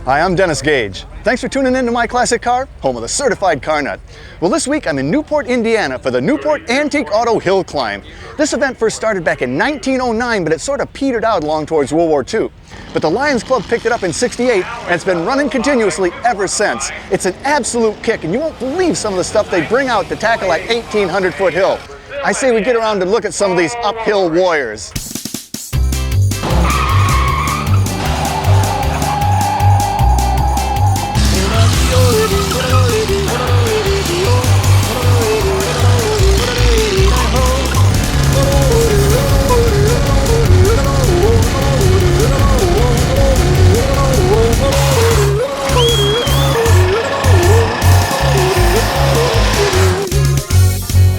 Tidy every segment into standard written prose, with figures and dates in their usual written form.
Hi, I'm Dennis Gage. Thanks for tuning in to My Classic Car, home of the certified car nut. Well, this week I'm in Newport, Indiana for the Newport Antique Auto Hill Climb. This event first started back in 1909, but it sort of petered out along towards World War II. But the Lions Club picked it up in '68, and it's been running continuously ever since. It's an absolute kick, and you won't believe some of the stuff they bring out to tackle that 1,800-foot hill. I say we get around and look at some of these uphill warriors.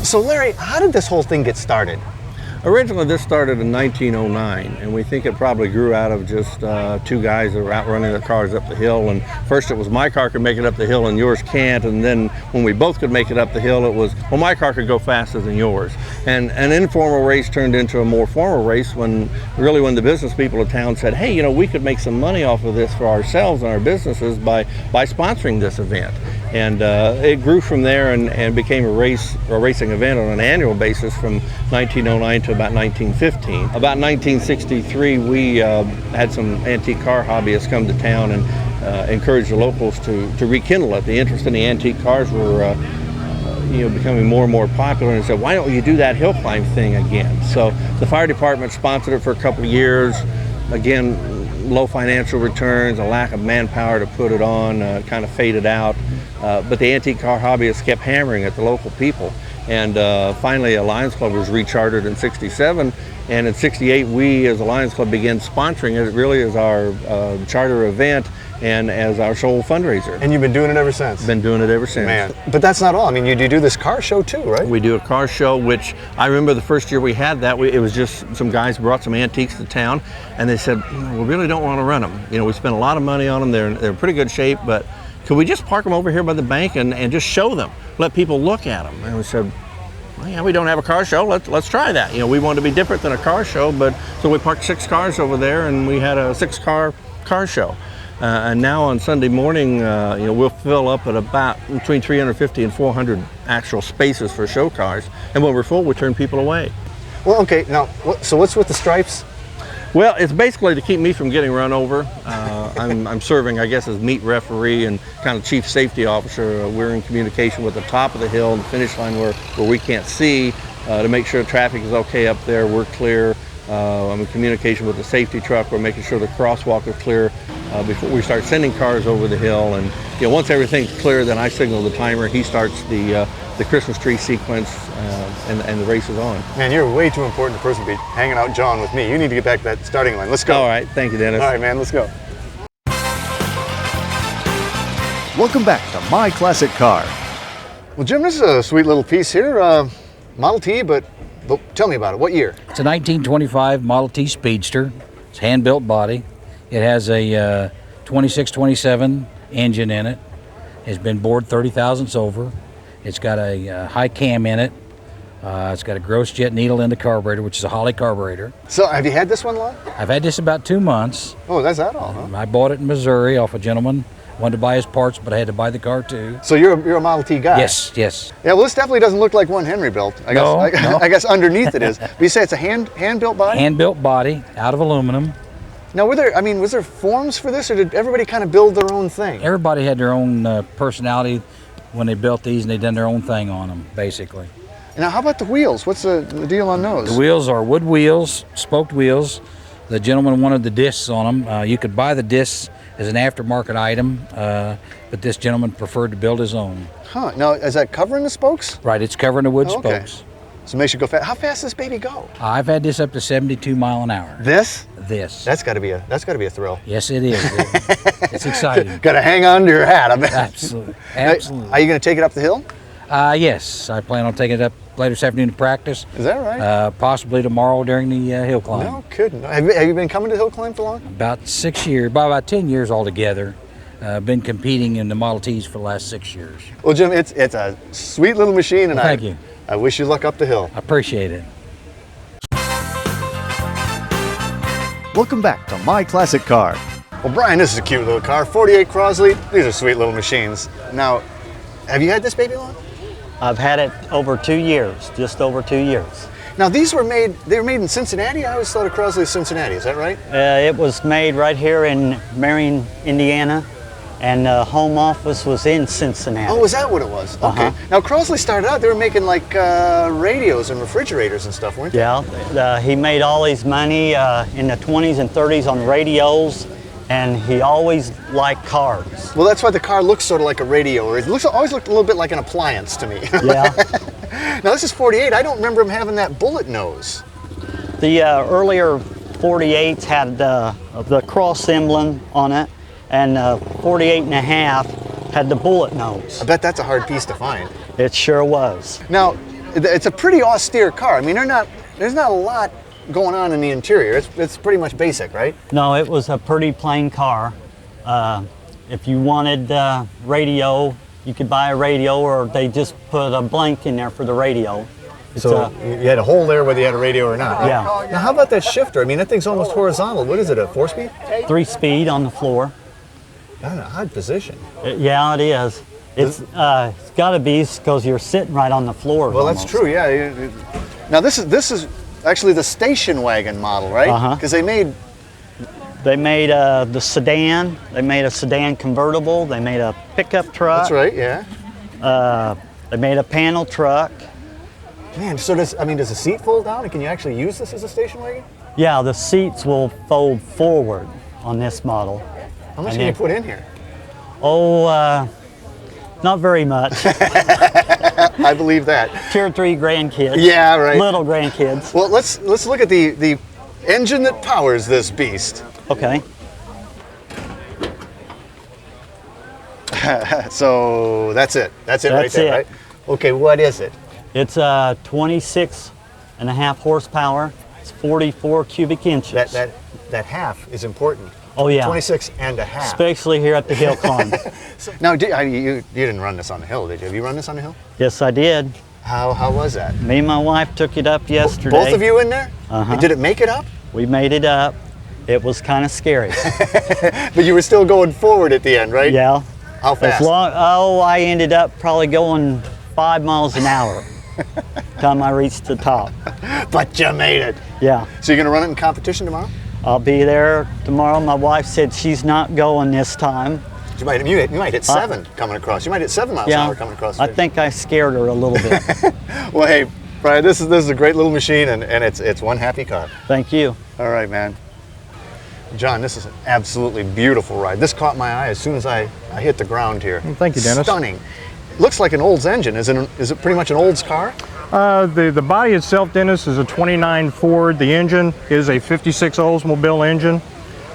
So Larry, how did this whole thing get started? Originally this started in 1909, and we think it probably grew out of just two guys that were out running their cars up the hill. And first it was my car could make it up the hill and yours can't, and then when we both could make it up the hill it was, well, my car could go faster than yours. And an informal race turned into a more formal race when the business people of town said, hey, you know, we could make some money off of this for ourselves and our businesses by sponsoring this event. And it grew from there and became a racing event on an annual basis from 1909 to about 1915. About 1963, we had some antique car hobbyists come to town and encouraged the locals to rekindle it. The interest in the antique cars were becoming more and more popular, and said, why don't you do that hill climb thing again? So the fire department sponsored it for a couple of years. Again, low financial returns, a lack of manpower to put it on, kind of faded out. But the antique car hobbyists kept hammering at the local people. And finally, a Lions Club was rechartered in '67. And in '68, we as a Lions Club began sponsoring it really as our charter event and as our sole fundraiser. And you've been doing it ever since? Been doing it ever since. Man, but that's not all. I mean, you do this car show too, right? We do a car show, which I remember the first year we had that, it was just some guys brought some antiques to town, and they said, we really don't want to run them. You know, we spent a lot of money on them. They're in pretty good shape, but could we just park them over here by the bank and just show them, let people look at them? And we said, well, yeah, we don't have a car show. Let's try that. You know, we wanted to be different than a car show, but so we parked 6 cars over there, and we had a 6-car show. And now on Sunday morning, we'll fill up at about between 350 and 400 actual spaces for show cars. And when we're full, we turn people away. Well, okay. Now, so what's with the stripes? Well, it's basically to keep me from getting run over. I'm serving, I guess, as meet referee and kind of chief safety officer. We're in communication with the top of the hill and the finish line where we can't see to make sure traffic is okay up there. We're clear. I'm in communication with the safety truck. We're making sure the crosswalk is clear before we start sending cars over the hill. And once everything's clear, then I signal the timer. He starts the Christmas tree sequence, and the race is on. Man, you're way too important a person to be hanging out jawing with me. You need to get back to that starting line. Let's go. All right, thank you, Dennis. All right, man, let's go. Welcome back to My Classic Car. Well, Jim, this is a sweet little piece here. Model T, but tell me about it. What year? It's a 1925 Model T Speedster. It's hand-built body. It has a 2627 engine in it. It's been bored 30 thousandths over. It's got a high cam in it. It's got a gross jet needle in the carburetor, which is a Holley carburetor. So have you had this one long? I've had this about 2 months. Oh, that's that all, huh? I bought it in Missouri off a gentleman. Wanted to buy his parts, but I had to buy the car too. So you're a Model T guy? Yes, yes. Yeah, well, this definitely doesn't look like one Henry built. I guess underneath it is. But you say it's a hand-built body? Hand-built body, out of aluminum. Now, was there forms for this, or did everybody kind of build their own thing? Everybody had their own personality when they built these, and they done their own thing on them, basically. Now, how about the wheels? What's the deal on those? The wheels are wood wheels, spoked wheels. The gentleman wanted the discs on them. You could buy the discs as an aftermarket item, but this gentleman preferred to build his own. Huh. Now, is that covering the spokes? Right, it's covering the wood spokes. So it makes you go fast. How fast does this baby go? I've had this up to 72 miles an hour. This? This. That's got to be a thrill. Yes, it is. It's exciting. Got to hang on to your hat, I bet. Absolutely. Absolutely. Are you going to take it up the hill? Yes, I plan on taking it up later this afternoon to practice. Is that right? Possibly tomorrow during the hill climb. No kidding. Have you been coming to hill climb for long? About 6 years, about 10 years altogether. Been competing in the Model Ts for the last 6 years. Well, Jim, it's a sweet little machine, and well, thank you. I wish you luck up the hill. I appreciate it. Welcome back to My Classic Car. Well, Brian, this is a cute little car. 48 Crosley. These are sweet little machines. Now, have you had this baby long? I've had it over 2 years, just over 2 years. Now, they were made in Cincinnati? I always thought of Crosley as Cincinnati. Is that right? It was made right here in Marion, Indiana, and the home office was in Cincinnati. Oh, is that what it was? Okay. Uh-huh. Now, Crosley started out, they were making like radios and refrigerators and stuff, weren't they? Yeah, he made all his money in the 20s and 30s on radios, and he always liked cars. Well, that's why the car looks sort of like a radio, or it always looked a little bit like an appliance to me. Yeah. Now, this is 48. I don't remember him having that bullet nose. The earlier 48s had the cross emblem on it, and 48 and a half had the bullet nose. I bet that's a hard piece to find. It sure was. Now, it's a pretty austere car. I mean, there's not a lot going on in the interior. It's pretty much basic, right? No, it was a pretty plain car. If you wanted radio, you could buy a radio, or they just put a blank in there for the radio. So you had a hole there whether you had a radio or not. Yeah. Now, how about that shifter? I mean, that thing's almost horizontal. What is it, a 4-speed? 3-speed on the floor. That's an odd position. Yeah, it is. It's got to be because you're sitting right on the floor. Well, almost. that's true. Yeah. Now this is actually the station wagon model, right? Uh-huh. Because they made the sedan. They made a sedan convertible. They made a pickup truck. That's right. Yeah. They made a panel truck. Man, so does the seat fold down, and can you actually use this as a station wagon? Yeah, the seats will fold forward on this model. How much can you put in here? Oh, not very much. I believe that. 2 or 3 grandkids. Yeah, right. Little grandkids. Well, let's look at the engine that powers this beast. Okay. So that's it. That's it right That's there, it. right? Okay, what is it? It's 26 and a half horsepower. It's 44 cubic inches. That half is important. Oh yeah. 26 and a half. Especially here at the Hill Climb. Now, you didn't run this on the hill, did you? Have you run this on the hill? Yes, I did. How was that? Me and my wife took it up yesterday. Both of you in there? Uh-huh. Did it make it up? We made it up. It was kind of scary. But you were still going forward at the end, right? Yeah. How fast? I ended up probably going 5 miles an hour time I reached the top. But you made it. Yeah. So you're going to run it in competition tomorrow? I'll be there tomorrow. My wife said she's not going this time. You might hit 7 coming across. You might hit 7 miles an hour coming across. I think I scared her a little bit. Well, hey, Brian, this is a great little machine, and it's one happy car. Thank you. All right, man. John, this is an absolutely beautiful ride. This caught my eye as soon as I hit the ground here. Well, thank you, Dennis. Stunning. Looks like an Olds engine. Is it pretty much an Olds car? The body itself, Dennis, is a 29 Ford. The engine is a 56 Oldsmobile engine,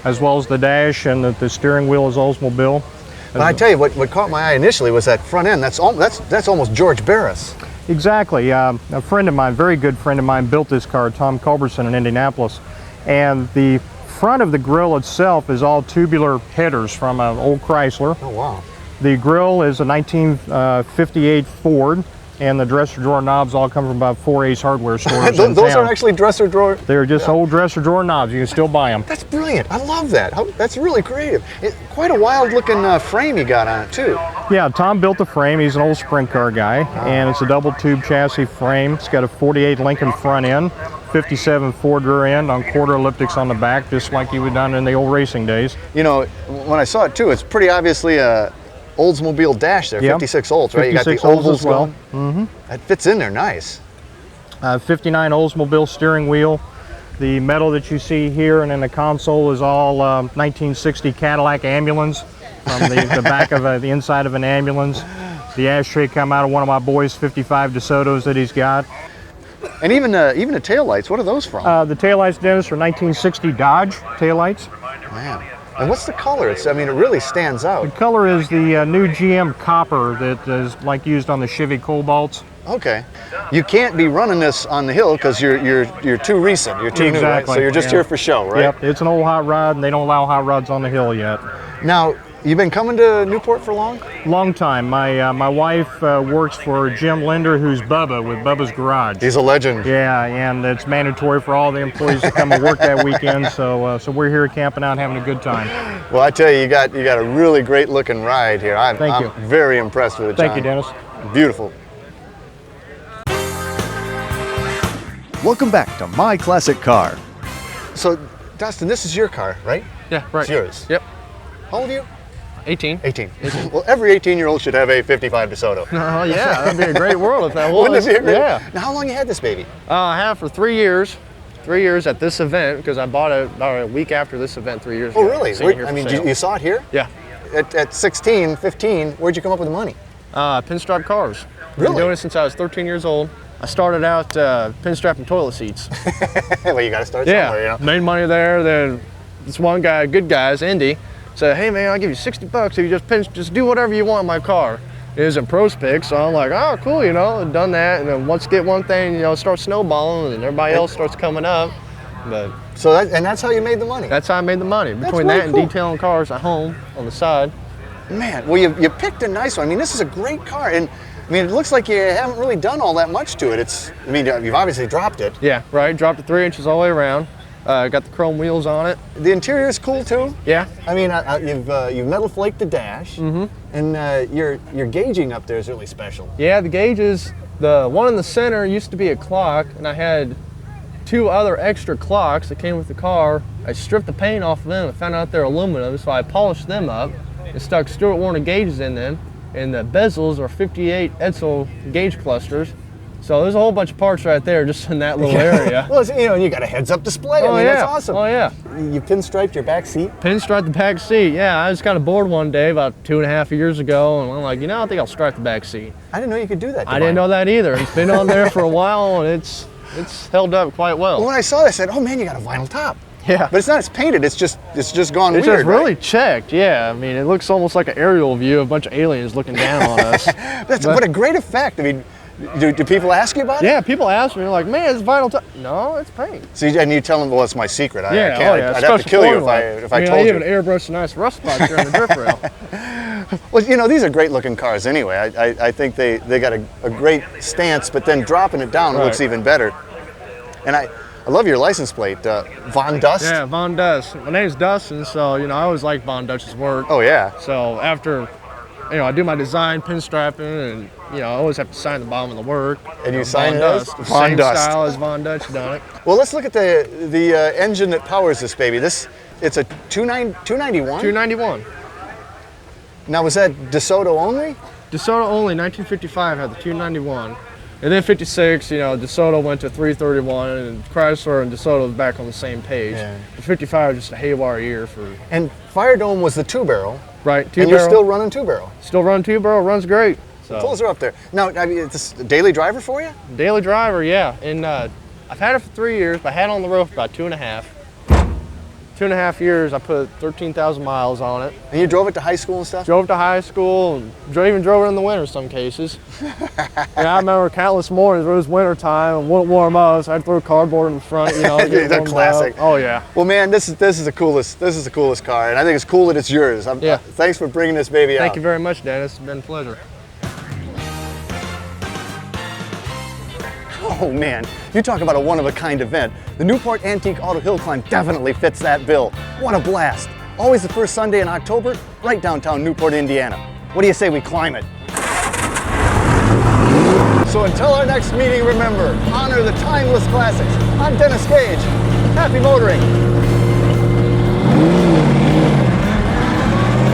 as well as the dash, and the steering wheel is Oldsmobile. But I tell you, what caught my eye initially was that front end. That's almost George Barris. Exactly. A friend of mine, very good friend of mine, built this car, Tom Culberson in Indianapolis. And the front of the grille itself is all tubular headers from an old Chrysler. Oh, wow. The grille is a 1958 Ford, and the dresser drawer knobs all come from about 4 Ace hardware stores in Those town. are actually dresser drawer? They're just old dresser drawer knobs. You can still buy them. That's brilliant. I love that. That's really creative. Quite a wild looking frame you got on it, too. Yeah, Tom built the frame. He's an old sprint car guy, and it's a double tube chassis frame. It's got a 48 Lincoln front end, 57 Ford rear end on quarter elliptics on the back, just like you would done in the old racing days. You know, when I saw it, too, it's pretty obviously a Oldsmobile dash there, Yep. 56 Olds, right? 56 you got the Olds ovals as well. going. That fits in there nice. 59 Oldsmobile steering wheel. The metal that you see here and in the console is all 1960 Cadillac ambulance from the back of the inside of an ambulance. The ashtray come out of one of my boys' 55 DeSotos that he's got. And even the taillights, what are those from? The taillights, Dennis, are 1960 Dodge taillights. Man. And what's the color? It really stands The out. color is the new GM copper that is like used on the Chevy Cobalts. Okay. You can't be running this on the hill because you're too recent. You're too new, right? Exactly, So you're just yeah. here for show, right? Yep, it's an old hot rod, and they don't allow hot rods on the hill yet. Now, You been coming to Newport for long? Long time. My wife works for Jim Linder, who's Bubba with Bubba's Garage. He's a legend. Yeah, and it's mandatory for all the employees to come and work that weekend. So we're here camping out, having a good time. Well, I tell you, you got a really great looking ride here. Thank you. I'm very impressed with it, John. Thank you, Dennis. Beautiful. Welcome back to My Classic Car. So, Dustin, this is your car, right? Yeah, right. It's yours. Yep. How old are you? 18. 18. Well, every 18-year-old should have a 55 DeSoto. Oh, yeah, that'd be a great world if that was. Wouldn't it be a great? Yeah. Now, how long you had this baby? I have for 3 years. 3 years at this event because I bought it about a week after this event 3 years ago. Oh, really? Seen it here I for mean, sale. you saw it here? Yeah. At 16, 15, where'd you come up with the money? Pinstripe cars. Really? Been doing it since I was 13 years old. I started out pinstriping toilet seats. Well, you got to start Yeah. somewhere, you know? Made money there. Then this one guy, good guys, Indy, said, "Hey man, I'll give you $60 if you just do whatever you want in my car." It was in Pro Pick, so I'm like, oh cool, you know, I've done that. And then once you get one thing, you know, it starts snowballing, and everybody else starts coming up. But So that's how you made the money. that's how I made the money. Between really that and cool. detailing cars at home on the side. Man, well, you picked a nice one. I mean, this is a great car, and I mean, it looks like you haven't really done all that much to it. I mean, you've obviously dropped it. Yeah, right. Dropped it 3 inches all the way around. Got the chrome wheels on it. The interior is cool too. Yeah. I mean, you've metal flaked the dash, and your gauging up there is really special. Yeah, the gauges, the one in the center used to be a clock, and I had 2 other extra clocks that came with the car. I stripped the paint off of them and found out they're aluminum, so I polished them up and stuck Stuart Warner gauges in them. And the bezels are 58 Edsel gauge clusters. So there's a whole bunch of parts right there just in that little area. Well, and you got a heads-up display. Oh, I mean, yeah. that's awesome. Oh, yeah. You pinstriped your back seat. Pinstripe the back seat. Yeah, I was kind of bored one day about 2.5 years ago, and I'm like, you know, I think I'll stripe the back seat. I didn't know you could do that. I didn't know that either. It's been on there for a while, and it's held up quite well. Well, when I saw it, I said, "Oh man, you got a vinyl top." Yeah. But it's not. It's painted. It's just gone It's weird. just really checked, yeah. I mean, it looks almost like an aerial view of a bunch of aliens looking down on us. What a great effect. I mean, do people ask you about it? Yeah, people ask me, like, man, it's vinyl top. No, it's paint. So and you tell them, well, it's my secret. I Yeah, can't. I'd have to special kill you formula. if I I told even you. airbrushed a nice rust spot here on the drip rail. Well, you know, these are great looking cars anyway. I think they got a great stance, but then dropping it down looks Right. even better. And I love your license plate, Von Dust. Yeah, Von Dust. My name's Dustin, so, you know, I always like Von Dust's work. Oh yeah. So after, you know, I do my design, pinstriping, and, you know, I always have to sign the bottom of the work. And you know, sign Von it as? Dust. Von Same Dust. style as Von Dust done it. Well, let's look at the engine that powers this baby. It's a 291. 291. Now, was that DeSoto only? DeSoto only, 1955 had the 291. And then 56, you know, DeSoto went to 331, and Chrysler and DeSoto was back on the same page. Yeah. But 55 was just a haywire year for, And Fire Dome was the 2-barrel. right, And 2-barrel. you're still running 2-barrel. Still run 2-barrel, runs great. So. Pulls are up there. Now, I mean, it's a daily driver for you? Daily driver, yeah. And I've had it for 3 years, but I had it on the road for about 2.5. 2.5 years, I put 13,000 miles on it. And you drove it to high school and stuff? Drove to high school, and even drove it in the winter some cases. And I remember countless mornings where it was winter time and wouldn't warm up, so I'd throw cardboard in the front, you know. to get it The warmed classic. up. Oh yeah. Well, man, this is the coolest. This is the coolest car, and I think it's cool that it's yours. Yeah. Thanks for bringing this baby out. Thank you very much, Dennis. It's been a pleasure. Oh man, you talk about a one-of-a-kind event. The Newport Antique Auto Hill Climb definitely fits that bill. What a blast. Always the first Sunday in October, right downtown Newport, Indiana. What do you say we climb it? So until our next meeting, remember, honor the timeless classics. I'm Dennis Gage. Happy motoring.